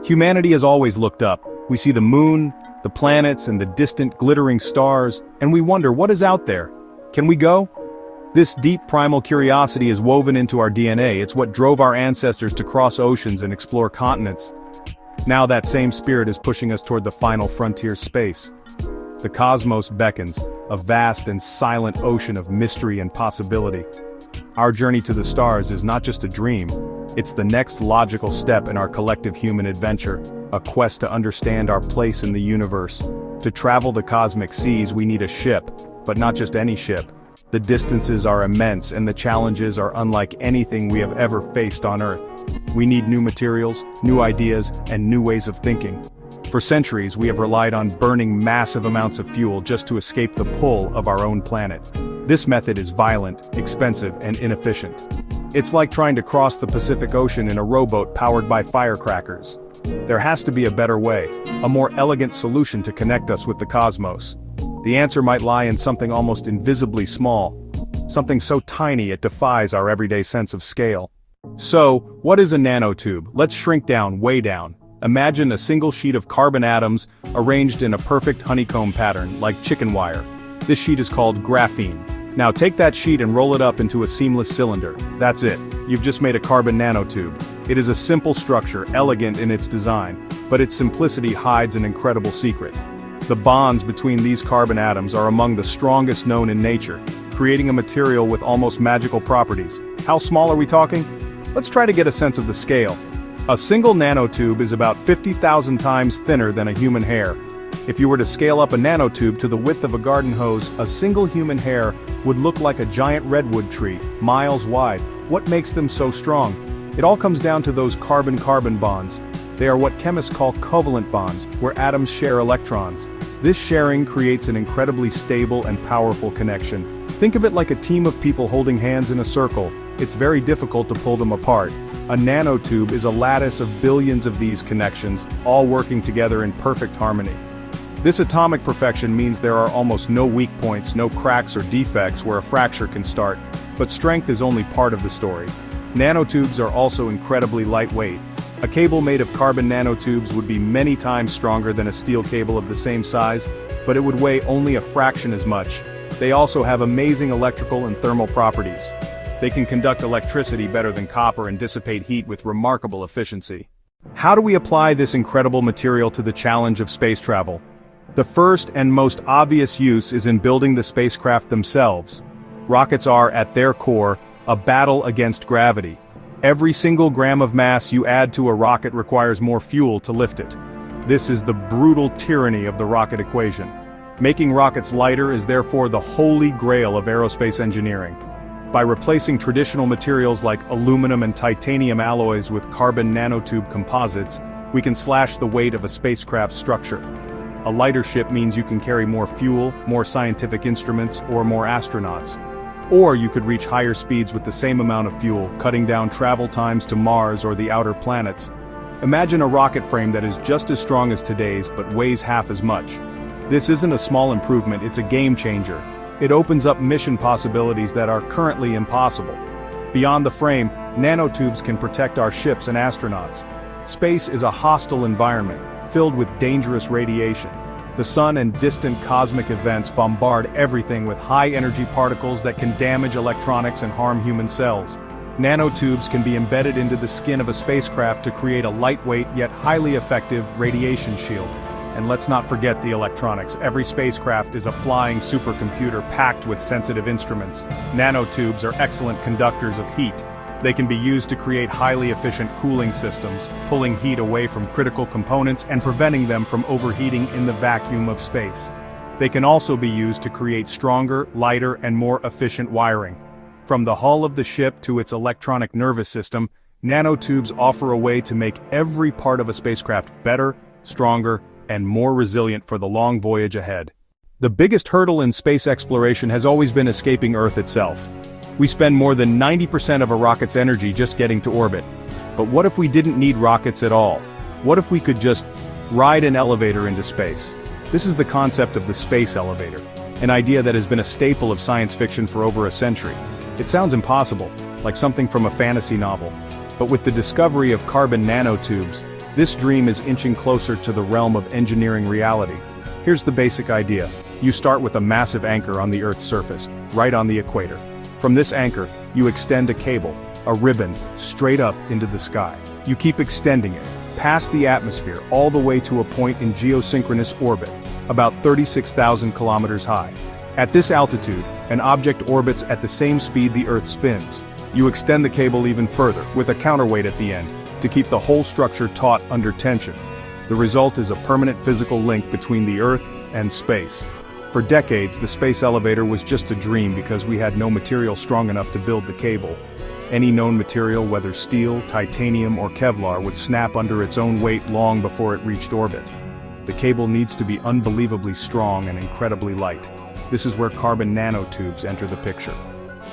Humanity has always looked up. We see the moon, the planets, and the distant glittering stars, and we wonder what is out there. Can we go? This deep primal curiosity is woven into our DNA. It's what drove our ancestors to cross oceans and explore continents. Now that same spirit is pushing us toward the final frontier, space. The cosmos beckons, a vast and silent ocean of mystery and possibility. Our journey to the stars is not just a dream, it's the next logical step in our collective human adventure, a quest to understand our place in the universe. To travel the cosmic seas we need a ship, but not just any ship. The distances are immense and the challenges are unlike anything we have ever faced on Earth. We need new materials, new ideas, and new ways of thinking. For centuries we have relied on burning massive amounts of fuel just to escape the pull of our own planet. This method is violent, expensive, and inefficient. It's like trying to cross the Pacific Ocean in a rowboat powered by firecrackers. There has to be a better way, a more elegant solution to connect us with the cosmos. The answer might lie in something almost invisibly small, something so tiny it defies our everyday sense of scale. So, what is a nanotube? Let's shrink down, way down. Imagine a single sheet of carbon atoms arranged in a perfect honeycomb pattern, like chicken wire. This sheet is called graphene. Now take that sheet and roll it up into a seamless cylinder. That's it. You've just made a carbon nanotube. It is a simple structure, elegant in its design, but its simplicity hides an incredible secret. The bonds between these carbon atoms are among the strongest known in nature, creating a material with almost magical properties. How small are we talking? Let's try to get a sense of the scale. A single nanotube is about 50,000 times thinner than a human hair. If you were to scale up a nanotube to the width of a garden hose, a single human hair would look like a giant redwood tree, miles wide. What makes them so strong? It all comes down to those carbon-carbon bonds. They are what chemists call covalent bonds, where atoms share electrons. This sharing creates an incredibly stable and powerful connection. Think of it like a team of people holding hands in a circle. It's very difficult to pull them apart. A nanotube is a lattice of billions of these connections, all working together in perfect harmony. This atomic perfection means there are almost no weak points, no cracks or defects where a fracture can start. But strength is only part of the story. Nanotubes are also incredibly lightweight. A cable made of carbon nanotubes would be many times stronger than a steel cable of the same size, but it would weigh only a fraction as much. They also have amazing electrical and thermal properties. They can conduct electricity better than copper and dissipate heat with remarkable efficiency. How do we apply this incredible material to the challenge of space travel? The first and most obvious use is in building the spacecraft themselves. Rockets are, at their core, a battle against gravity. Every single gram of mass you add to a rocket requires more fuel to lift it. This is the brutal tyranny of the rocket equation. Making rockets lighter is therefore the holy grail of aerospace engineering. By replacing traditional materials like aluminum and titanium alloys with carbon nanotube composites, we can slash the weight of a spacecraft's structure. A lighter ship means you can carry more fuel, more scientific instruments, or more astronauts. Or you could reach higher speeds with the same amount of fuel, cutting down travel times to Mars or the outer planets. Imagine a rocket frame that is just as strong as today's but weighs half as much. This isn't a small improvement, it's a game changer. It opens up mission possibilities that are currently impossible. Beyond the frame, nanotubes can protect our ships and astronauts. Space is a hostile environment, filled with dangerous radiation. The sun and distant cosmic events bombard everything with high-energy particles that can damage electronics and harm human cells. Nanotubes can be embedded into the skin of a spacecraft to create a lightweight yet highly effective radiation shield. And let's not forget the electronics. Every spacecraft is a flying supercomputer packed with sensitive instruments. Nanotubes are excellent conductors of heat. They can be used to create highly efficient cooling systems, pulling heat away from critical components and preventing them from overheating in the vacuum of space. They can also be used to create stronger, lighter, and more efficient wiring. From the hull of the ship to its electronic nervous system, nanotubes offer a way to make every part of a spacecraft better, stronger, and more resilient for the long voyage ahead. The biggest hurdle in space exploration has always been escaping Earth itself. We spend more than 90% of a rocket's energy just getting to orbit. But what if we didn't need rockets at all? What if we could just ride an elevator into space? This is the concept of the space elevator, an idea that has been a staple of science fiction for over a century. It sounds impossible, like something from a fantasy novel. But with the discovery of carbon nanotubes, This dream is inching closer to the realm of engineering reality. Here's the basic idea. You start with a massive anchor on the Earth's surface, right on the equator. From this anchor, you extend a cable, a ribbon, straight up into the sky. You keep extending it, past the atmosphere, all the way to a point in geosynchronous orbit, about 36,000 kilometers high. At this altitude, an object orbits at the same speed the Earth spins. You extend the cable even further, with a counterweight at the end, to keep the whole structure taut under tension. The result is a permanent physical link between the Earth and space. For decades, the space elevator was just a dream because we had no material strong enough to build the cable. Any known material, whether steel, titanium, or Kevlar, would snap under its own weight long before it reached orbit. The cable needs to be unbelievably strong and incredibly light. This is where carbon nanotubes enter the picture.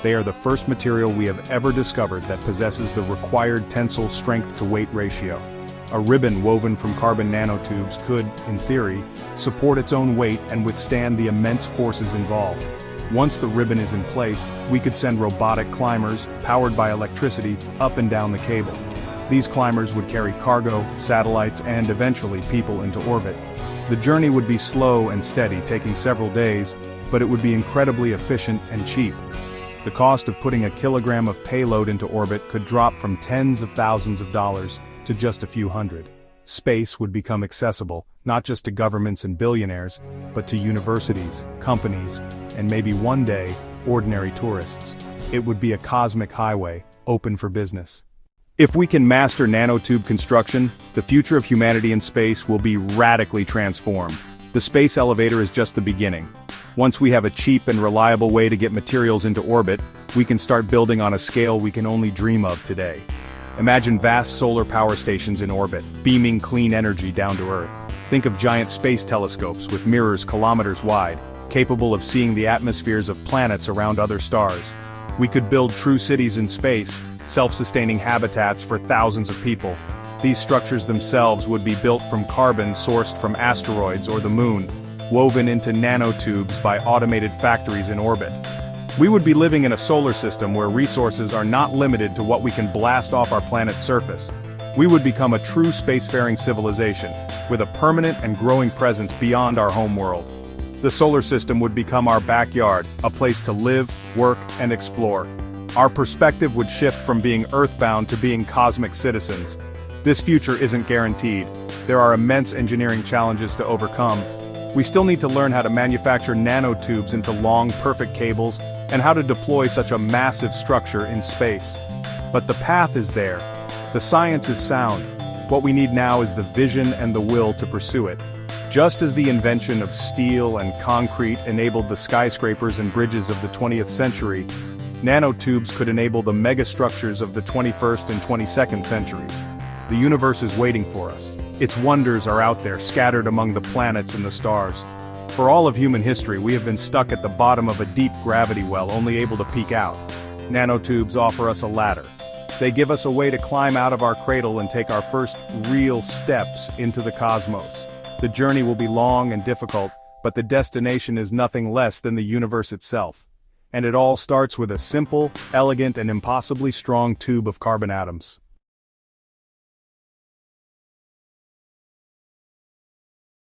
They are the first material we have ever discovered that possesses the required tensile strength-to-weight ratio. A ribbon woven from carbon nanotubes could, in theory, support its own weight and withstand the immense forces involved. Once the ribbon is in place, we could send robotic climbers, powered by electricity, up and down the cable. These climbers would carry cargo, satellites, and eventually people into orbit. The journey would be slow and steady, taking several days, but it would be incredibly efficient and cheap. The cost of putting a kilogram of payload into orbit could drop from tens of thousands of dollars to just a few hundred. Space would become accessible, not just to governments and billionaires, but to universities, companies, and maybe one day, ordinary tourists. It would be a cosmic highway, open for business. If we can master nanotube construction, the future of humanity in space will be radically transformed. The space elevator is just the beginning. Once we have a cheap and reliable way to get materials into orbit, we can start building on a scale we can only dream of today. Imagine vast solar power stations in orbit, beaming clean energy down to Earth. Think of giant space telescopes with mirrors kilometers wide, capable of seeing the atmospheres of planets around other stars. We could build true cities in space, self-sustaining habitats for thousands of people. These structures themselves would be built from carbon sourced from asteroids or the moon, woven into nanotubes by automated factories in orbit. We would be living in a solar system where resources are not limited to what we can blast off our planet's surface. We would become a true spacefaring civilization, with a permanent and growing presence beyond our home world. The solar system would become our backyard, a place to live, work, and explore. Our perspective would shift from being earthbound to being cosmic citizens. This future isn't guaranteed. There are immense engineering challenges to overcome. We still need to learn how to manufacture nanotubes into long, perfect cables, and how to deploy such a massive structure in space. But the path is there. The science is sound. What we need now is the vision and the will to pursue it. Just as the invention of steel and concrete enabled the skyscrapers and bridges of the 20th century, nanotubes could enable the megastructures of the 21st and 22nd centuries. The universe is waiting for us. Its wonders are out there, scattered among the planets and the stars. For all of human history, we have been stuck at the bottom of a deep gravity well, only able to peek out. Nanotubes offer us a ladder. They give us a way to climb out of our cradle and take our first real steps into the cosmos. The journey will be long and difficult, but the destination is nothing less than the universe itself. And it all starts with a simple, elegant, and impossibly strong tube of carbon atoms.